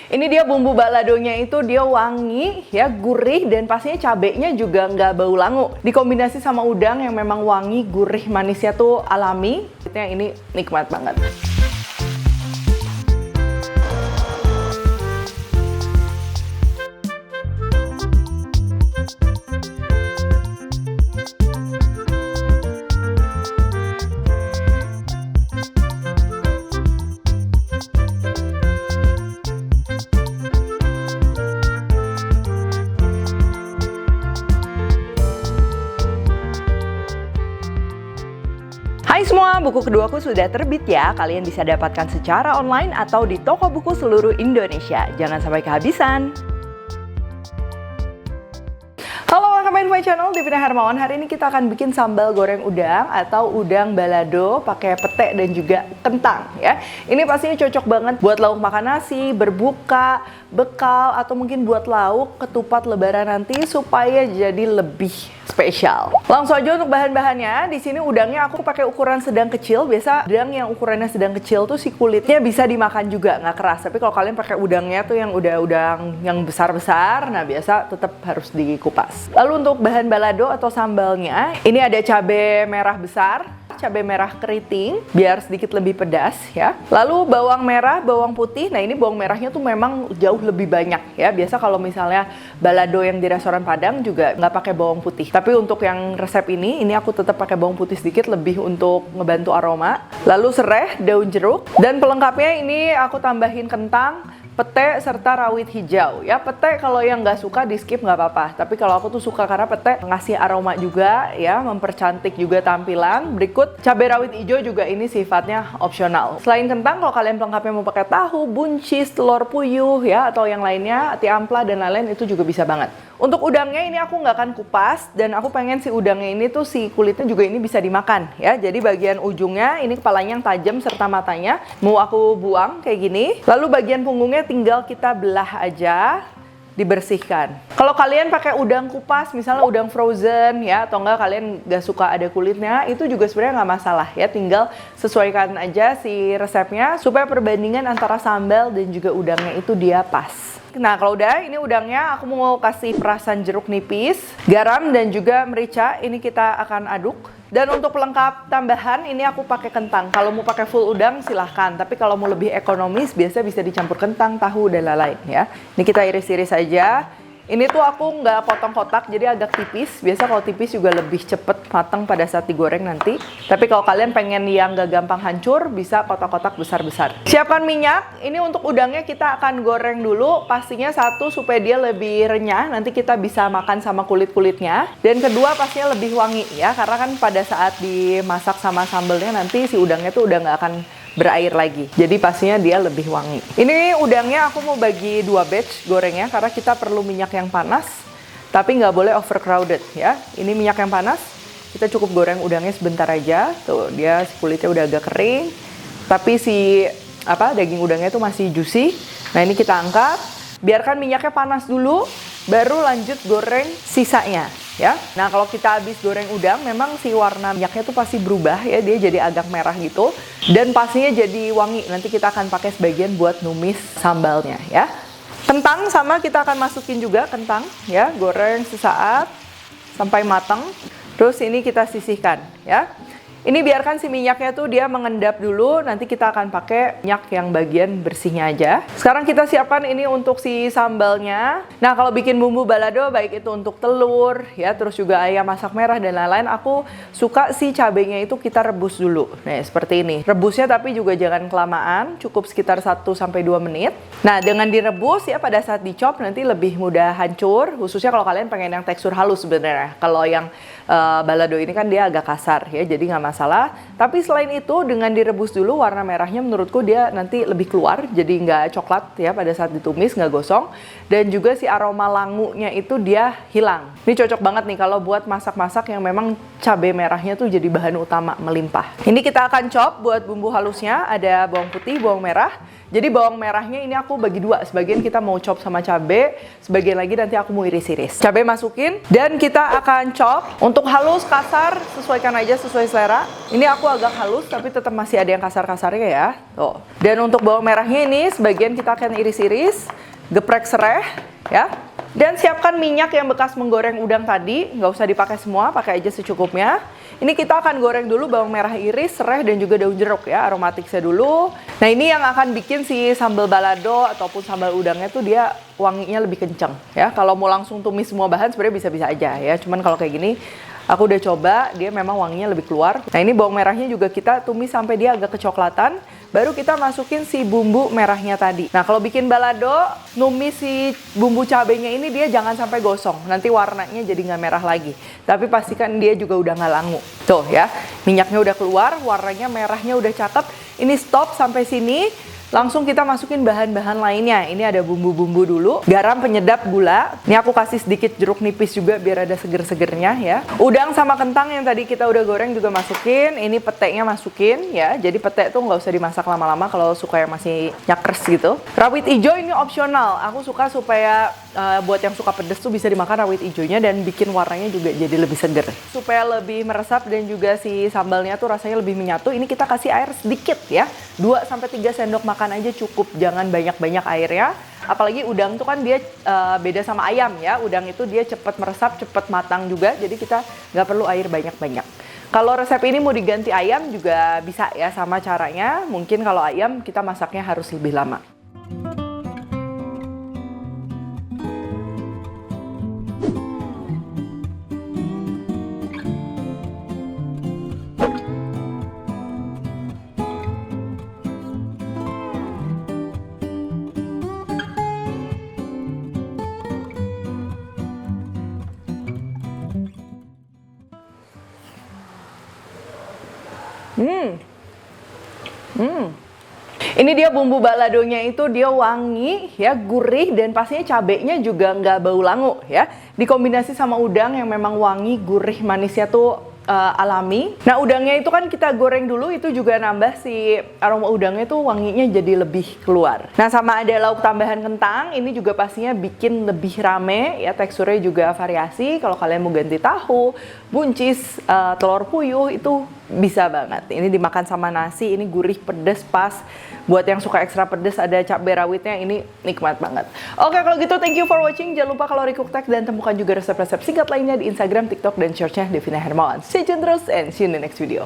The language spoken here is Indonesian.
Ini dia bumbu baladonya itu dia wangi, ya gurih dan pastinya cabenya juga nggak bau langu. Dikombinasi sama udang yang memang wangi, gurih, manisnya tuh alami. Ini nikmat banget. Hai semua, buku keduaku sudah terbit ya. Kalian bisa dapatkan secara online atau di toko buku seluruh Indonesia. Jangan sampai kehabisan. Halo, welcome back to my channel, Devina Hermawan. Hari ini kita akan bikin sambal goreng udang atau udang balado pakai pete dan juga kentang ya. Ini pastinya cocok banget buat lauk makan nasi, berbuka, bekal, atau mungkin buat lauk ketupat lebaran nanti supaya jadi lebih spesial. Langsung aja untuk bahan-bahannya. Di sini udangnya aku pakai ukuran sedang kecil. Biasa udang yang ukurannya sedang kecil tuh si kulitnya bisa dimakan juga, nggak keras. Tapi kalau kalian pakai udangnya tuh yang udah udang yang besar-besar, nah biasa tetap harus dikupas. Lalu untuk bahan balado atau sambalnya, ini ada cabai merah besar, cabai merah keriting biar sedikit lebih pedas ya. Lalu bawang merah, bawang putih. Nah ini bawang merahnya tuh memang jauh lebih banyak ya. Biasa kalau misalnya balado yang di restoran Padang juga nggak pakai bawang putih. Tapi untuk yang resep ini aku tetap pakai bawang putih sedikit lebih untuk ngebantu aroma. Lalu serai, daun jeruk, dan pelengkapnya ini aku tambahin kentang, pete, serta rawit hijau ya. Pete kalau yang nggak suka di skip nggak apa-apa, tapi kalau aku tuh suka karena pete ngasih aroma juga ya, mempercantik juga tampilan. Berikut cabai rawit hijau juga ini sifatnya opsional. Selain kentang, kalau kalian pelengkapnya mau pakai tahu, buncis, telur puyuh ya, atau yang lainnya, ati ampla dan lain-lain itu juga bisa banget. Untuk udangnya ini aku nggak akan kupas, dan aku pengen si udangnya ini tuh si kulitnya juga ini bisa dimakan ya. Jadi bagian ujungnya ini kepalanya yang tajam serta matanya mau aku buang kayak gini. Lalu bagian punggungnya tinggal kita belah aja, dibersihkan. Kalau kalian pakai udang kupas, misalnya udang frozen ya, atau enggak kalian nggak suka ada kulitnya, itu juga sebenarnya nggak masalah ya. Tinggal sesuaikan aja si resepnya supaya perbandingan antara sambal dan juga udangnya itu dia pas. Nah kalau udah, ini udangnya aku mau kasih perasan jeruk nipis, garam dan juga merica. Ini kita akan aduk. Dan untuk pelengkap tambahan ini aku pakai kentang. Kalau mau pakai full udang silahkan, tapi kalau mau lebih ekonomis biasa bisa dicampur kentang, tahu dan lain-lain ya. Ini kita iris-iris aja. Ini tuh aku nggak potong kotak, jadi agak tipis. Biasa kalau tipis juga lebih cepet matang pada saat digoreng nanti. Tapi kalau kalian pengen yang nggak gampang hancur, bisa kotak-kotak besar-besar. Siapkan minyak. Ini untuk udangnya kita akan goreng dulu. Pastinya satu supaya dia lebih renyah. Nanti kita bisa makan sama kulit-kulitnya. Dan kedua pastinya lebih wangi ya, karena kan pada saat dimasak sama sambelnya nanti si udangnya tuh udah nggak akan berair lagi. Jadi pastinya dia lebih wangi. Ini udangnya aku mau bagi 2 batch gorengnya karena kita perlu minyak yang panas, tapi nggak boleh overcrowded ya. Ini minyak yang panas, kita cukup goreng udangnya sebentar aja. Tuh dia kulitnya udah agak kering, tapi si daging udangnya itu masih juicy. Nah ini kita angkat, biarkan minyaknya panas dulu, baru lanjut goreng sisanya ya. Nah kalau kita habis goreng udang, memang si warna minyaknya tuh pasti berubah ya, dia jadi agak merah gitu, dan pastinya jadi wangi. Nanti kita akan pakai sebagian buat numis sambalnya ya. Kentang sama kita akan masukin juga kentang ya, goreng sesaat sampai matang. Terus ini kita sisihkan ya. Ini biarkan si minyaknya tuh dia mengendap dulu, nanti kita akan pakai minyak yang bagian bersihnya aja. Sekarang kita siapkan ini untuk si sambalnya. Nah kalau bikin bumbu balado, baik itu untuk telur ya, terus juga ayam masak merah dan lain-lain, aku suka si cabenya itu kita rebus dulu. Nah seperti ini. Rebusnya tapi juga jangan kelamaan, cukup sekitar 1-2 menit. Nah dengan direbus ya, pada saat dicop nanti lebih mudah hancur, khususnya kalau kalian pengen yang tekstur halus sebenarnya. Kalau yang balado ini kan dia agak kasar ya, jadi nggak masalah. Tapi selain itu dengan direbus dulu, warna merahnya menurutku dia nanti lebih keluar, jadi nggak coklat ya pada saat ditumis, nggak gosong. Dan juga si aroma langunya itu dia hilang. Ini cocok banget nih kalau buat masak-masak yang memang cabai merahnya tuh jadi bahan utama melimpah. Ini kita akan chop buat bumbu halusnya, ada bawang putih, bawang merah, Jadi bawang merahnya ini aku bagi dua, sebagian kita mau chop sama cabe, sebagian lagi nanti aku mau iris-iris. Cabe masukin dan kita akan chop. Untuk halus kasar sesuaikan aja sesuai selera. Ini aku agak halus tapi tetap masih ada yang kasar-kasarnya ya. Tuh. Dan untuk bawang merahnya ini sebagian kita akan iris-iris, geprek serai ya. Dan siapkan minyak yang bekas menggoreng udang tadi, nggak usah dipakai semua, pakai aja secukupnya. Ini kita akan goreng dulu bawang merah iris, serai, dan juga daun jeruk ya, aromatiknya dulu. Nah ini yang akan bikin si sambal balado ataupun sambal udangnya tuh dia wanginya lebih kenceng ya. Kalau mau langsung tumis semua bahan sebenarnya bisa-bisa aja ya, cuman kalau kayak gini aku udah coba, dia memang wanginya lebih keluar. Nah ini bawang merahnya juga kita tumis sampai dia agak kecoklatan, baru kita masukin si bumbu merahnya tadi. Nah kalau bikin balado, numis si bumbu cabenya ini dia jangan sampai gosong, nanti warnanya jadi nggak merah lagi. Tapi pastikan dia juga udah nggak langu. Tuh ya, minyaknya udah keluar, warnanya merahnya udah cakep. Ini stop sampai sini. Langsung kita masukin bahan-bahan lainnya. Ini ada bumbu-bumbu dulu, garam, penyedap, gula. Ini aku kasih sedikit jeruk nipis juga biar ada seger-segernya ya. Udang sama kentang yang tadi kita udah goreng juga masukin. Ini petenya masukin ya. Jadi pete tuh nggak usah dimasak lama-lama kalau suka yang masih nyakres gitu. Rawit hijau ini opsional. Aku suka supaya buat yang suka pedes tuh bisa dimakan rawit hijaunya dan bikin warnanya juga jadi lebih seger. Supaya lebih meresap dan juga si sambalnya tuh rasanya lebih menyatu, ini kita kasih air sedikit ya. 2-3 sendok makan aja cukup, jangan banyak-banyak airnya. Apalagi udang tuh kan dia beda sama ayam ya. Udang itu dia cepat meresap, cepat matang juga. Jadi kita nggak perlu air banyak-banyak. Kalau resep ini mau diganti ayam juga bisa ya sama caranya. Mungkin kalau ayam kita masaknya harus lebih lama. Ini dia bumbu baladonya itu dia wangi ya, gurih dan pastinya cabenya juga nggak bau langu ya. Dikombinasi sama udang yang memang wangi, gurih, manisnya tuh alami. Nah udangnya itu kan kita goreng dulu, itu juga nambah si aroma udangnya tuh wanginya jadi lebih keluar. Nah sama ada lauk tambahan kentang, ini juga pastinya bikin lebih rame ya, teksturnya juga variasi. Kalau kalian mau ganti tahu, buncis, telur puyuh itu bisa banget. Ini dimakan sama nasi, ini gurih, pedas, pas. Buat yang suka ekstra pedas ada cabai rawitnya, ini nikmat banget. Oke kalau gitu thank you for watching. Jangan lupa kalori cooktek dan temukan juga resep-resep singkat lainnya di Instagram, TikTok, dan Shortsnya Devina Hermawan. Stay tune terus and see you in the next video.